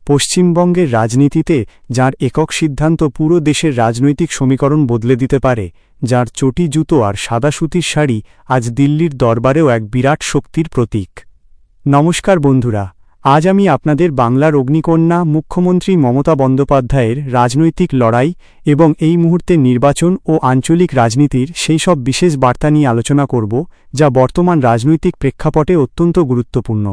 পশ্চিমবঙ্গের রাজনীতিতে যার একক সিদ্ধান্ত পুরো দেশের রাজনৈতিক সমীকরণ বদলে দিতে পারে, যার চটি জুতো আর সাদা সুতির শাড়ি আজ দিল্লির দরবারেও এক বিরাট শক্তির প্রতীক। নমস্কার বন্ধুরা, আজ আমি আপনাদের বাংলার অগ্নিকন্যা মুখ্যমন্ত্রী মমতা বন্দ্যোপাধ্যায়ের রাজনৈতিক লড়াই এবং এই মুহূর্তে নির্বাচন ও আঞ্চলিক রাজনীতির সেই সব বিশেষ বার্তা নিয়ে আলোচনা করব, যা বর্তমান রাজনৈতিক প্রেক্ষাপটে অত্যন্ত গুরুত্বপূর্ণ।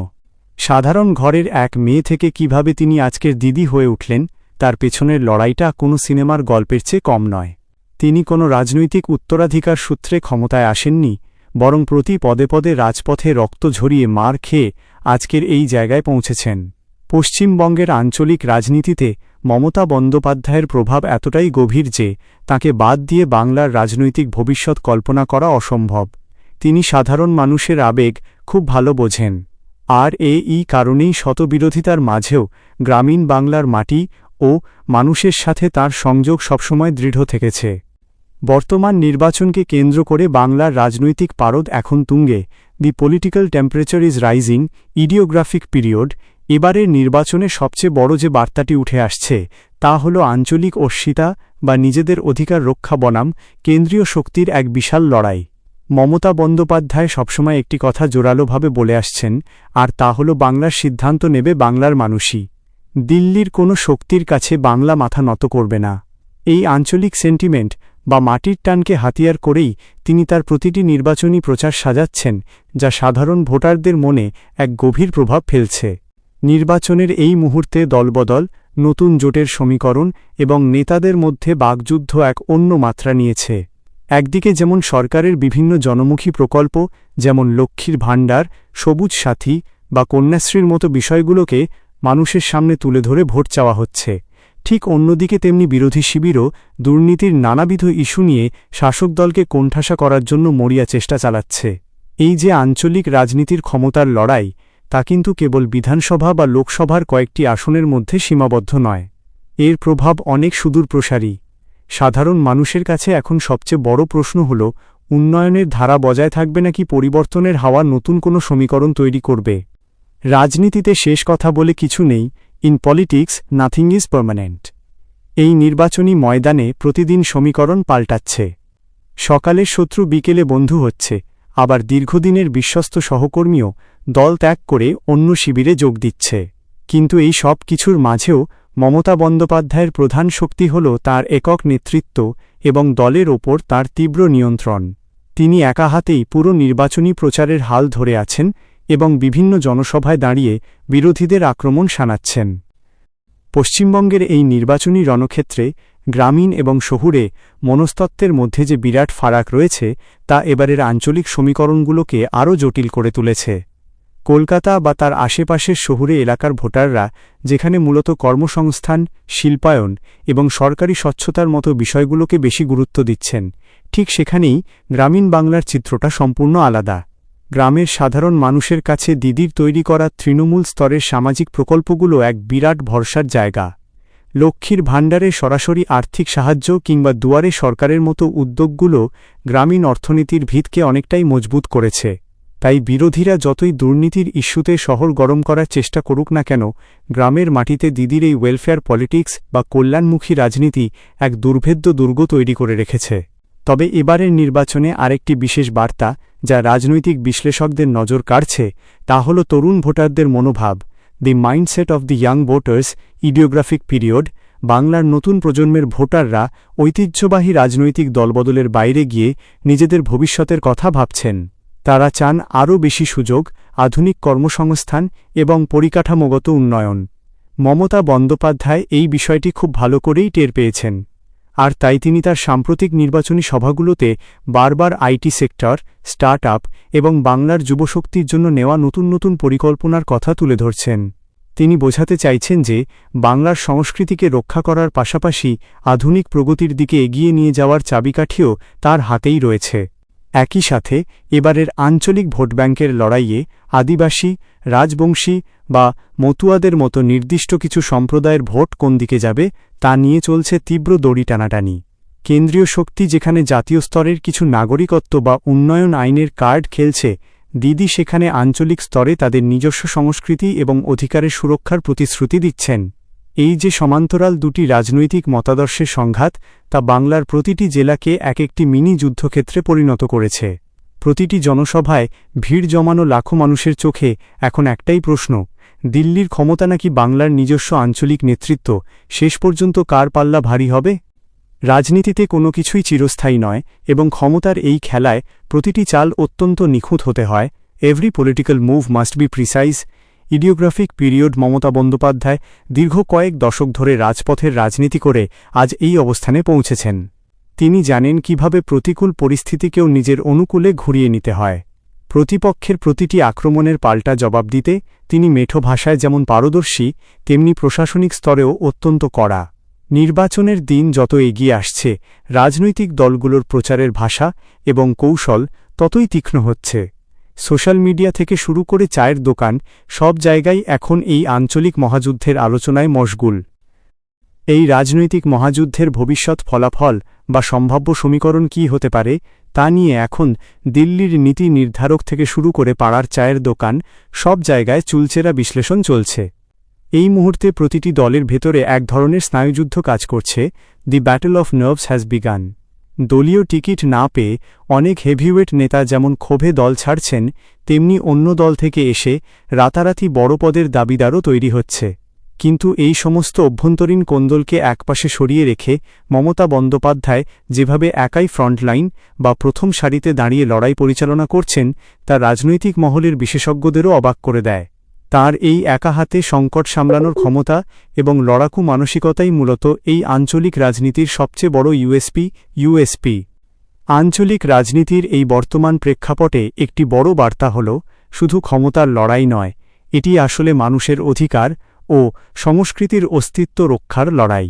সাধারণ ঘরের এক মেয়ে থেকে কিভাবে তিনি আজকের দিদি হয়ে উঠলেন, তার পেছনের লড়াইটা কোনো সিনেমার গল্পের চেয়ে কম নয়। তিনি কোনো রাজনৈতিক উত্তরাধিকার সূত্রে ক্ষমতায় আসেননি, বরং প্রতি পদে পদে রাজপথে রক্ত ঝরিয়ে মার খেয়ে আজকের এই জায়গায় পৌঁছেছেন। পশ্চিমবঙ্গের আঞ্চলিক রাজনীতিতে মমতা বন্দ্যোপাধ্যায়ের প্রভাব এতটাই গভীর যে তাঁকে বাদ দিয়ে বাংলার রাজনৈতিক ভবিষ্যৎ কল্পনা করা অসম্ভব। তিনি সাধারণ মানুষের আবেগ খুব ভালো বোঝেন, আর এই কারণেই শতবিরোধিতার মাঝেও গ্রামীণ বাংলার মাটি ও মানুষের সাথে তার সংযোগ সবসময় দৃঢ় থেকেছে। বর্তমান নির্বাচনকে কেন্দ্র করে বাংলার রাজনৈতিক পারদ এখন তুঙ্গে। The political temperature is rising, idiographic period. এবারের নির্বাচনে সবচেয়ে বড় যে বার্তাটি উঠে আসছে তা হল আঞ্চলিক অস্মিতা বা নিজেদের অধিকার রক্ষা বনাম কেন্দ্রীয় শক্তির এক বিশাল লড়াই। মমতা বন্দ্যোপাধ্যায় সবসময় একটি কথা জোরালোভাবে বলে আসছেন, আর তা হল বাংলার সিদ্ধান্ত নেবে বাংলার মানুষই। দিল্লির কোনো শক্তির কাছে বাংলা মাথা নত করবে না। এই আঞ্চলিক সেন্টিমেন্ট বা মাটির টানকে হাতিয়ার করেই তিনি তার প্রতিটি নির্বাচনী প্রচার সাজাচ্ছেন, যা সাধারণ ভোটারদের মনে এক গভীর প্রভাব ফেলছে। নির্বাচনের এই মুহূর্তে দলবদল, নতুন জোটের সমীকরণ এবং নেতাদের মধ্যে বাকযুদ্ধ এক অন্য মাত্রা নিয়েছে। একদিকে যেমন সরকারের বিভিন্ন জনমুখী প্রকল্প, যেমন লক্ষ্মীর ভাণ্ডার, সবুজ সাথী বা কন্যাশ্রীর মতো বিষয়গুলোকে মানুষের সামনে তুলে ধরে ভোট চাওয়া হচ্ছে, ঠিক অন্যদিকে তেমনি বিরোধী শিবিরও দুর্নীতির নানাবিধ ইস্যু নিয়ে শাসক দলকে কোণঠাসা করার জন্য মরিয়া চেষ্টা চালাচ্ছে। এই যে আঞ্চলিক রাজনীতির ক্ষমতার লড়াই, তা কিন্তু কেবল বিধানসভা বা লোকসভার কয়েকটি আসনের মধ্যে সীমাবদ্ধ নয়। এর প্রভাব অনেক সুদূরপ্রসারী। সাধারণ মানুষের কাছে এখন সবচেয়ে বড় প্রশ্ন হল, উন্নয়নের ধারা বজায় থাকবে নাকি পরিবর্তনের হাওয়া নতুন কোনো সমীকরণ তৈরি করবে। রাজনীতিতে শেষ কথা বলে কিছু নেই। In politics nothing is permanent. এই নির্বাচনী ময়দানে প্রতিদিন সমীকরণ পাল্টাচ্ছে। সকালের শত্রু বিকেলে বন্ধু হচ্ছে, আবার দীর্ঘদিনের বিশ্বস্ত সহকর্মীও দল ত্যাগ করে অন্য শিবিরে যোগ দিচ্ছে। কিন্তু এই সব কিছুর মাঝেও মমতা বন্দ্যোপাধ্যায়ের প্রধান শক্তি হল তার একক নেতৃত্ব এবং দলের ওপর তার তীব্র নিয়ন্ত্রণ। তিনি একা হাতেই পুরো নির্বাচনী প্রচারের হাল ধরে আছেন এবং বিভিন্ন জনসভায় দাঁড়িয়ে বিরোধীদের আক্রমণ শানাচ্ছেন। পশ্চিমবঙ্গের এই নির্বাচনী রণক্ষেত্রে গ্রামীণ এবং শহুরে মনস্তত্ত্বের মধ্যে যে বিরাট ফারাক রয়েছে, তা এবারের আঞ্চলিক সমীকরণগুলোকে আরও জটিল করে তুলেছে। কলকাতা বা তার আশেপাশের শহুরে এলাকার ভোটাররা, যেখানে মূলত কর্মসংস্থান, শিল্পায়ন এবং সরকারি স্বচ্ছতার মতো বিষয়গুলোকে বেশি গুরুত্ব দিচ্ছেন, ঠিক সেখানেই গ্রামীণ বাংলার চিত্রটা সম্পূর্ণ আলাদা। গ্রামের সাধারণ মানুষের কাছে দিদির তৈরি করা তৃণমূল স্তরের সামাজিক প্রকল্পগুলো এক বিরাট ভরসার জায়গা। লক্ষ্মীর ভাণ্ডারে সরাসরি আর্থিক সাহায্য কিংবা দুয়ারে সরকারের মতো উদ্যোগগুলো গ্রামীণ অর্থনীতির ভিতকে অনেকটাই মজবুত করেছে। তাই বিরোধীরা যতই দুর্নীতির ইস্যুতে শহর গরম করার চেষ্টা করুক না কেন, গ্রামের মাটিতে দিদির এই ওয়েলফেয়ার পলিটিক্স বা কল্যাণমুখী রাজনীতি এক দুর্ভেদ্য দুর্গ তৈরি করে রেখেছে। তবে এবারের নির্বাচনে আরেকটি বিশেষ বার্তা, যা রাজনৈতিক বিশ্লেষকদের নজর কাড়ছে, তা হল তরুণ ভোটারদের মনোভাব। The mindset of the young voters, idiographic period. বাংলার নতুন প্রজন্মের ভোটাররা ঐতিহ্যবাহী রাজনৈতিক দলবদলের বাইরে গিয়ে নিজেদের ভবিষ্যতের কথা ভাবছেন। তারা চান আরও বেশি সুযোগ, আধুনিক কর্মসংস্থান এবং পরিকাঠামোগত উন্নয়ন। মমতা বন্দ্যোপাধ্যায় এই বিষয়টি খুব ভালো করেই টের পেয়েছেন, আর তাই তিনি তার সাম্প্রতিক নির্বাচনী সভাগুলোতে বারবার আইটি সেক্টর, স্টার্ট আপ এবং বাংলার যুবশক্তির জন্য নেওয়া নতুন নতুন পরিকল্পনার কথা তুলে ধরছেন। তিনি বোঝাতে চাইছেন যে বাংলার সংস্কৃতিকে রক্ষা করার পাশাপাশি আধুনিক প্রগতির দিকে এগিয়ে নিয়ে যাওয়ার চাবিকাঠিও তার হাতেই রয়েছে। একই সাথে এবারের আঞ্চলিক ভোটব্যাঙ্কের লড়াইয়ে আদিবাসী, রাজবংশী বা মতুয়াদের মতো নির্দিষ্ট কিছু সম্প্রদায়ের ভোট কোন দিকে যাবে, তা নিয়ে চলছে তীব্র দড়ি টানাটানি। কেন্দ্রীয় শক্তি যেখানে জাতীয় স্তরের কিছু নাগরিকত্ব বা উন্নয়ন আইনের কার্ড খেলছে, দিদি সেখানে আঞ্চলিক স্তরে তাদের নিজস্ব সংস্কৃতি এবং অধিকারের সুরক্ষার প্রতিশ্রুতি দিচ্ছেন। এই যে সমান্তরাল দুটি রাজনৈতিক মতাদর্শের সংঘাত তা বাংলার প্রতিটি জেলাকে এক একটি মিনি যুদ্ধক্ষেত্রে পরিণত করেছে। প্রতিটি জনসভায় ভিড় জমানো লাখো মানুষের চোখে এখন একটাই প্রশ্ন, দিল্লির ক্ষমতা নাকি বাংলার নিজস্ব আঞ্চলিক নেতৃত্ব, শেষ পর্যন্ত কার পাল্লা ভারী হবে? রাজনীতিতে কোনো কিছুই চিরস্থায়ী নয় এবং ক্ষমতার এই খেলায় প্রতিটি চাল অত্যন্ত নিখুঁত হতে হয়। Every political move must be precise. Idiographic period. Mamata Bandyopadhyay দীর্ঘ কয়েক দশক ধরে রাজপথের রাজনীতি করে আজ এই অবস্থানে পৌঁছেছেন। তিনি জানেন কিভাবে প্রতিকূল পরিস্থিতিকেও নিজের অনুকূলে ঘুরিয়ে নিতে হয়। প্রতিপক্ষের প্রতিটি আক্রমণের পাল্টা জবাব দিতে তিনি মেঠো ভাষায় যেমন পারদর্শী, তেমনি প্রশাসনিক স্তরেও অত্যন্ত কড়া। নির্বাচনের দিন যত এগিয়ে আসছে, রাজনৈতিক দলগুলোর প্রচারের ভাষা এবং কৌশল ততই তীক্ষ্ণ হচ্ছে। সোশ্যাল মিডিয়া থেকে শুরু করে চায়ের দোকান, সব জায়গায় এখন এই আঞ্চলিক মহাযুদ্ধের আলোচনায় মশগুল। এই রাজনৈতিক মহাযুদ্ধের ভবিষ্যৎ ফলাফল বা সম্ভাব্য সমীকরণ কী হতে পারে তা নিয়ে এখন দিল্লির নীতি নির্ধারক থেকে শুরু করে পাড়ার চায়ের দোকান, সব জায়গায় চুলচেরা বিশ্লেষণ চলছে। এই মুহূর্তে প্রতিটি দলের ভেতরে এক ধরনের স্নায়ুযুদ্ধ কাজ করছে। The battle of nerves has begun. দলীয় টিকিট না পেয়ে অনেক হেভিওয়েট নেতা যেমন ক্ষোভে দল ছাড়ছেন, তেমনি অন্য দল থেকে এসে রাতারাতি বড় পদের দাবিদারও তৈরি হচ্ছে। কিন্তু এই সমস্ত অভ্যন্তরীণ কোন্দলকে একপাশে সরিয়ে রেখে মমতা বন্দ্যোপাধ্যায় যেভাবে একাই ফ্রন্টলাইন বা প্রথম সারিতে দাঁড়িয়ে লড়াই পরিচালনা করছেন তা রাজনৈতিক মহলের বিশেষজ্ঞদেরও অবাক করে দেয়। তার এই একা হাতে সংকট সামলানোর ক্ষমতা এবং লড়াকু মানসিকতাই মূলত এই আঞ্চলিক রাজনীতির সবচেয়ে বড় ইউএসপি। আঞ্চলিক রাজনীতির এই বর্তমান প্রেক্ষাপটে একটি বড় বার্তা হল, শুধু ক্ষমতার লড়াই নয়, এটি আসলে মানুষের অধিকার ও সংস্কৃতির অস্তিত্ব রক্ষার লড়াই।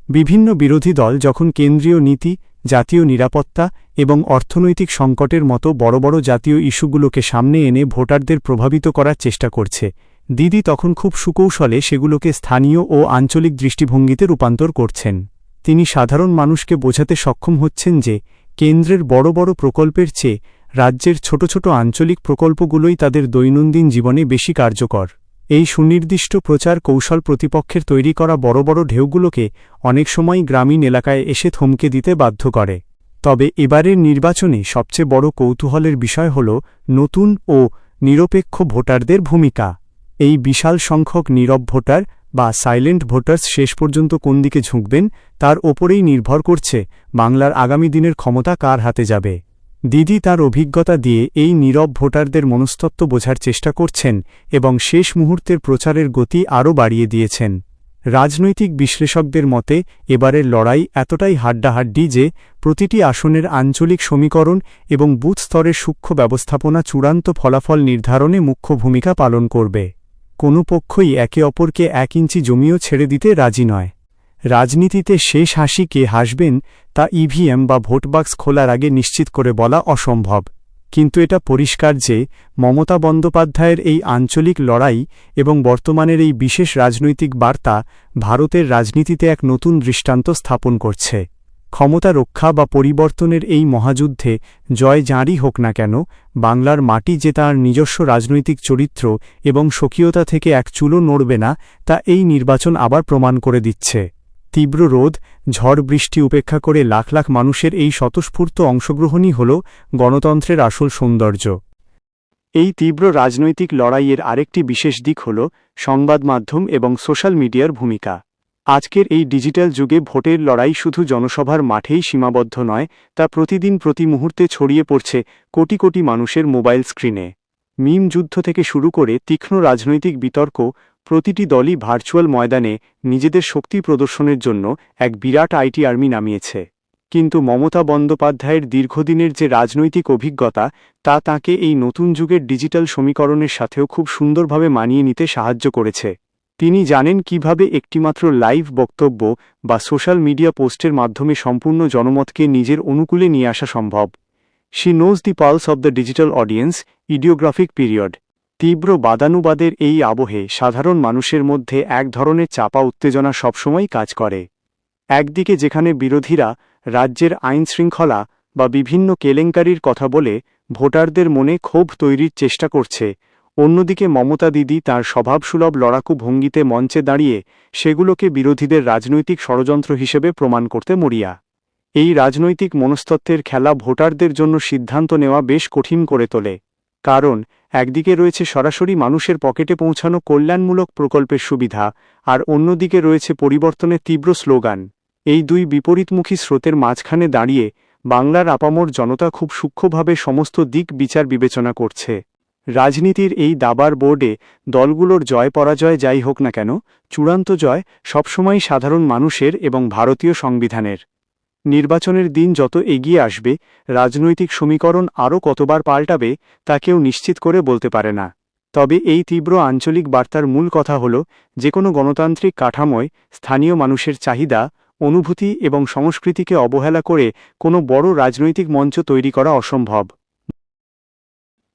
বিভিন্ন বিরোধী দল যখন কেন্দ্রীয় নীতি, জাতীয় নিরাপত্তা এবং অর্থনৈতিক সংকটের মতো বড় বড় জাতীয় ইস্যুগুলোকে সামনে এনে ভোটারদের প্রভাবিত করার চেষ্টা করছে, দিদি তখন খুব সুকৌশলে সেগুলোকে স্থানীয় ও আঞ্চলিক দৃষ্টিভঙ্গিতে রূপান্তর করছেন। তিনি সাধারণ মানুষকে বোঝাতে সক্ষম হচ্ছেন যে কেন্দ্রের বড় বড় প্রকল্পের চেয়ে রাজ্যের ছোট ছোট আঞ্চলিক প্রকল্পগুলোই তাদের দৈনন্দিন জীবনে বেশি কার্যকর। এই সুনির্দিষ্ট প্রচার কৌশল প্রতিপক্ষের তৈরি করা বড় বড় ঢেউগুলোকে অনেক সময় গ্রামীণ এলাকায় এসে থমকে দিতে বাধ্য করে। তবে এবারের নির্বাচনে সবচেয়ে বড় কৌতূহলের বিষয় হল নতুন ও নিরপেক্ষ ভোটারদের ভূমিকা। এই বিশাল সংখ্যক নীরব ভোটার বা সাইলেন্ট ভোটার্স শেষ পর্যন্ত কোন দিকে ঝুঁকবেন তার ওপরেই নির্ভর করছে বাংলার আগামী দিনের ক্ষমতা কার হাতে যাবে। দিদি তার অভিজ্ঞতা দিয়ে এই নীরব ভোটারদের মনস্তত্ত্ব বোঝার চেষ্টা করছেন এবং শেষ মুহূর্তের প্রচারের গতি আরও বাড়িয়ে দিয়েছেন। রাজনৈতিক বিশ্লেষকদের মতে এবারের লড়াই এতটাই হাড্ডাহাড্ডি যে প্রতিটি আসনের আঞ্চলিক সমীকরণ এবং বুথ স্তরের সূক্ষ্ম ব্যবস্থাপনা চূড়ান্ত ফলাফল নির্ধারণে মুখ্য ভূমিকা পালন করবে। কোনো পক্ষই একে অপরকে 1 ইঞ্চি জমিও ছেড়ে দিতে রাজি নয়। রাজনীতিতে শেষ হাসি কে হাসবেন তা ইভিএম বা ভোটবাক্স খোলার আগে নিশ্চিত করে বলা অসম্ভব। কিন্তু এটা পরিষ্কার যে মমতা বন্দ্যোপাধ্যায়ের এই আঞ্চলিক লড়াই এবং বর্তমানের এই বিশেষ রাজনৈতিক বার্তা ভারতের রাজনীতিতে এক নতুন দৃষ্টান্ত স্থাপন করছে। ক্ষমতা রক্ষা বা পরিবর্তনের এই মহাযুদ্ধে জয় যাঁরই হোক না কেন, বাংলার মাটি যে তার নিজস্ব রাজনৈতিক চরিত্র এবং স্বকীয়তা থেকে এক চুলও নড়বে না তা এই নির্বাচন আবার প্রমাণ করে দিচ্ছে। তীব্র রোদ, ঝড় বৃষ্টি উপেক্ষা করে লাখ লাখ মানুষের এই স্বতঃস্ফূর্ত অংশগ্রহণই হল গণতন্ত্রের আসল সৌন্দর্য। এই তীব্র রাজনৈতিক লড়াইয়ের আরেকটি বিশেষ দিক হল সংবাদ মাধ্যম এবং সোশ্যাল মিডিয়ার ভূমিকা। আজকের এই ডিজিটাল যুগে ভোটের লড়াই শুধু জনসভার মাঠেই সীমাবদ্ধ নয়, তা প্রতিদিন প্রতি মুহূর্তে ছড়িয়ে পড়ছে কোটি কোটি মানুষের মোবাইল স্ক্রিনে। মিম যুদ্ধ থেকে শুরু করে তীক্ষ্ণ রাজনৈতিক বিতর্ক, প্রতিটি দলই ভার্চুয়াল ময়দানে নিজেদের শক্তি প্রদর্শনের জন্য এক বিরাট আইটি আর্মি নামিয়েছে। কিন্তু মমতা বন্দ্যোপাধ্যায়ের দীর্ঘদিনের যে রাজনৈতিক অভিজ্ঞতা তা তাঁকে এই নতুন যুগের ডিজিটাল সমীকরণের সাথেও খুব সুন্দরভাবে মানিয়ে নিতে সাহায্য করেছে। তিনি জানেন কিভাবে একটিমাত্র লাইভ বক্তব্য বা সোশ্যাল মিডিয়া পোস্টের মাধ্যমে সম্পূর্ণ জনমতকে নিজের অনুকূলে নিয়ে আসা সম্ভব। She knows the pulse of the digital audience. Idiographic period. তীব্র বাদানুবাদের এই আবহে সাধারণ মানুষের মধ্যে এক ধরনের চাপা উত্তেজনা সবসময় কাজ করে। একদিকে যেখানে বিরোধীরা রাজ্যের আইনশৃঙ্খলা বা বিভিন্ন কেলেঙ্কারির কথা বলে ভোটারদের মনে ক্ষোভ তৈরির চেষ্টা করছে, অন্যদিকে মমতা দিদি তাঁর স্বভাবসুলভ লড়াকু ভঙ্গিতে মঞ্চে দাঁড়িয়ে সেগুলোকে বিরোধীদের রাজনৈতিক ষড়যন্ত্র হিসেবে প্রমাণ করতে মরিয়া। এই রাজনৈতিক মনস্তত্ত্বের খেলা ভোটারদের জন্য সিদ্ধান্ত নেওয়া বেশ কঠিন করে তোলে। কারণ একদিকে রয়েছে সরাসরি মানুষের পকেটে পৌঁছানো কল্যাণমূলক প্রকল্পের সুবিধা, আর অন্যদিকে রয়েছে পরিবর্তনের তীব্র স্লোগান। এই দুই বিপরীতমুখী স্রোতের মাঝখানে দাঁড়িয়ে বাংলার আপামর জনতা খুব সূক্ষ্মভাবে সমস্ত দিক বিচার বিবেচনা করছে। রাজনীতির এই দাবার বোর্ডে দলগুলোর জয় পরাজয় যাই হোক না কেন, চূড়ান্ত জয় সবসময়ই সাধারণ মানুষের এবং ভারতীয় সংবিধানের। নির্বাচনের দিন যত এগিয়ে আসবে, রাজনৈতিক সমীকরণ আরও কতবার পাল্টাবে তা কেউ নিশ্চিত করে বলতে পারে না। তবে এই তীব্র আঞ্চলিক বার্তার মূল কথা হল, যে কোনো গণতান্ত্রিক কাঠামোয় স্থানীয় মানুষের চাহিদা, অনুভূতি এবং সংস্কৃতিকে অবহেলা করে কোনো বড় রাজনৈতিক মঞ্চ তৈরি করা অসম্ভব।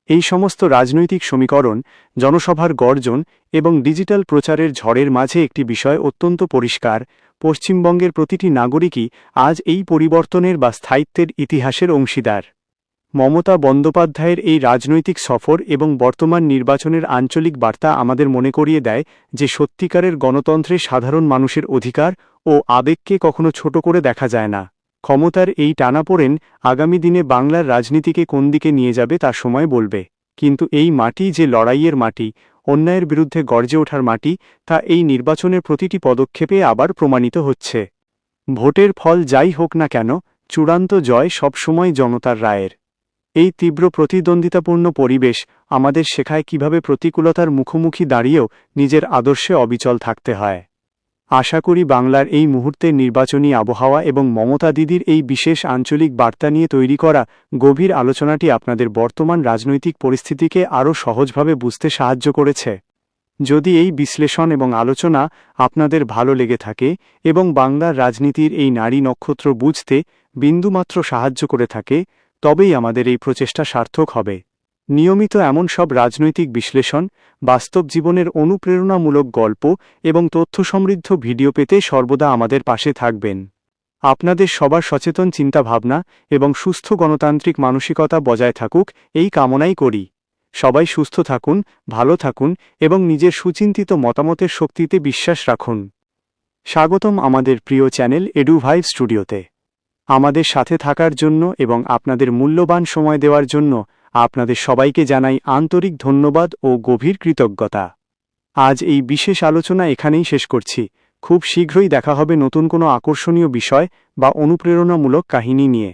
এই সমস্ত রাজনৈতিক সমীকরণ, জনসভার গর্জন এবং ডিজিটাল প্রচারের ঝড়ের মাঝে একটি বিষয় অত্যন্ত পরিষ্কার: পশ্চিমবঙ্গের প্রতিটি নাগরিকই আজ এই পরিবর্তনের বা স্থায়িত্বের ইতিহাসের অংশীদার। মমতা বন্দ্যোপাধ্যায়ের এই রাজনৈতিক সফর এবং বর্তমান নির্বাচনের আঞ্চলিক বার্তা আমাদের মনে করিয়ে দেয় যে সত্যিকারের গণতন্ত্রে সাধারণ মানুষের অধিকার ও আবেগকে কখনো ছোট করে দেখা যায় না। ক্ষমতার এই টানাপোড়েন আগামী দিনে বাংলার রাজনীতিকে কোন দিকে নিয়ে যাবে তা সময় বলবে, কিন্তু এই মাটি যে লড়াইয়ের মাটি, অন্যায়ের বিরুদ্ধে গর্জে ওঠার মাটি, তা এই নির্বাচনের প্রতিটি পদক্ষেপে আবার প্রমাণিত হচ্ছে। ভোটের ফল যাই হোক না কেন, চূড়ান্ত জয় সবসময় জনতার রায়ের। এই তীব্র প্রতিদ্বন্দ্বিতাপূর্ণ পরিবেশ আমাদের শেখায় কিভাবে প্রতিকূলতার মুখোমুখি দাঁড়িয়েও নিজের আদর্শে অবিচল থাকতে হয়। আশা করি বাংলার এই মুহূর্তের নির্বাচনী আবহাওয়া এবং মমতা দিদির এই বিশেষ আঞ্চলিক বার্তা নিয়ে তৈরি করা গভীর আলোচনাটি আপনাদের বর্তমান রাজনৈতিক পরিস্থিতিকে আরও সহজভাবে বুঝতে সাহায্য করেছে। যদি এই বিশ্লেষণ এবং আলোচনা আপনাদের ভালো লেগে থাকে এবং বাংলার রাজনীতির এই নারী নক্ষত্র বুঝতে বিন্দুমাত্র সাহায্য করে থাকে, তবেই আমাদের এই প্রচেষ্টা সার্থক হবে। নিয়মিত এমন সব রাজনৈতিক বিশ্লেষণ, বাস্তব জীবনের অনুপ্রেরণামূলক গল্প এবং তথ্য সমৃদ্ধ ভিডিও পেতে সর্বদা আমাদের পাশে থাকবেন। আপনাদের সবার সচেতন চিন্তাভাবনা এবং সুস্থ গণতান্ত্রিক মানসিকতা বজায় থাকুক, এই কামনাই করি। সবাই সুস্থ থাকুন, ভালো থাকুন এবং নিজের সুচিন্তিত মতামতের শক্তিতে বিশ্বাস রাখুন। স্বাগতম আমাদের প্রিয় চ্যানেল এডুভাইভ স্টুডিওতে। আমাদের সাথে থাকার জন্য এবং আপনাদের মূল্যবান সময় দেওয়ার জন্য আপনাদের সবাইকে জানাই আন্তরিক ধন্যবাদ ও গভীর কৃতজ্ঞতা। আজ এই বিশেষ আলোচনা এখানেই শেষ করছি। খুব শীঘ্রই দেখা হবে নতুন কোনো আকর্ষণীয় বিষয় বা অনুপ্রেরণামূলক কাহিনী নিয়ে।